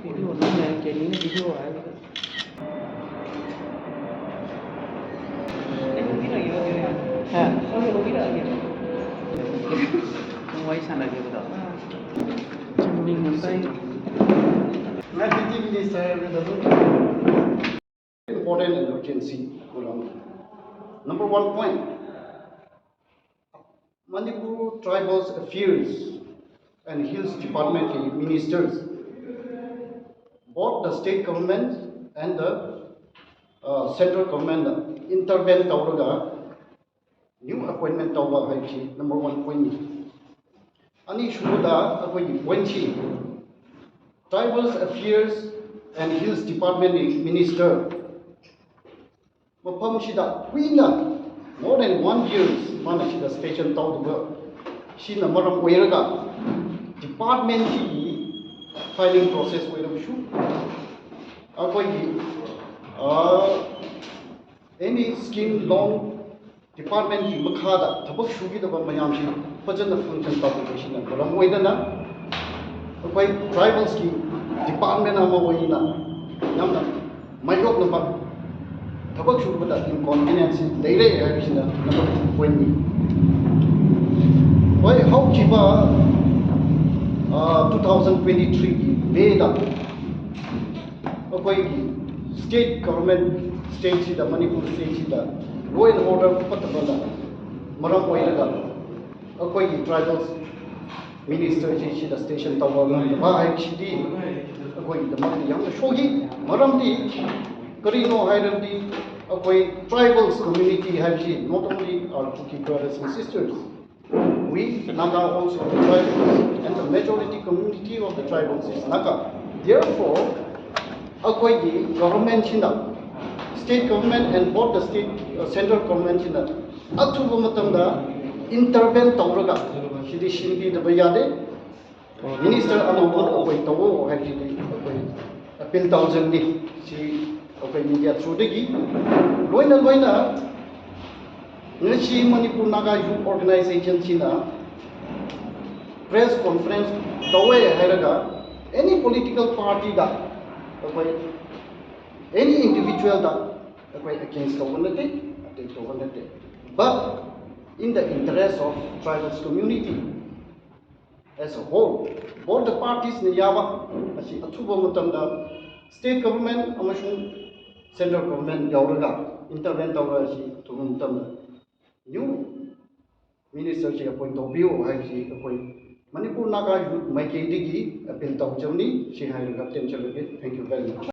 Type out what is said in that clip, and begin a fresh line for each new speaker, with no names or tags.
Video nó là cái video à? Em không biết là gì đâu nha. Ha, không biết là gì. Không quay sang là gì đâu. Trong mình làm tay.
Important and urgency. Number one point, Manipur Tribal Affairs and Hills Department ministers, both the state government and the central government intervene tawraga new appointment tawba haichi number one point. Ani shuda akoi point chi Tribal Affairs and Hills Department minister mafam shida kuina more than 1 year mana shida station tawduga shina maram oiraga department ki filing process oiram shu akoi any scheme loan department ki makhada thabak shugi da mayam shi fajana function publication maram oidana akoi tribal scheme department ama oina namna mayok number tabak shubada inconvenience leire haibisina number point ni why how chiba 2023 May da akoi state government state sida Manipur state sida law and order patabala maram oiraga akoi tribal minister ji sida station tawala ba hd akoi da mak yang shogi maram di Karino Hairandi, tribal community have seen not only our Kuki brothers and sisters, we Naga also the tribals, and the majority community of the tribals is Naga. Therefore, the government china, state government and both the state central government china, Atubumatamda intervene Tauraga, Shidi Shindi the Bayade, Minister Anobot Akoi Tawo have appeal 1000 she okay media through the gi loina ngachi Manipur Naga Youth Organization china press conference dawe hairaga any political party da okay any individual da okay against government but in the interest of tribal community as a whole both the parties ne yawa asi athuba matamda state government amashung central government yauraga intervene tawra si tugum tam new minister chi appoint tawbiu hai si appoint Manipur Naga Youth Maikei digi appeal tawjamni si hai ga tension thank you very much.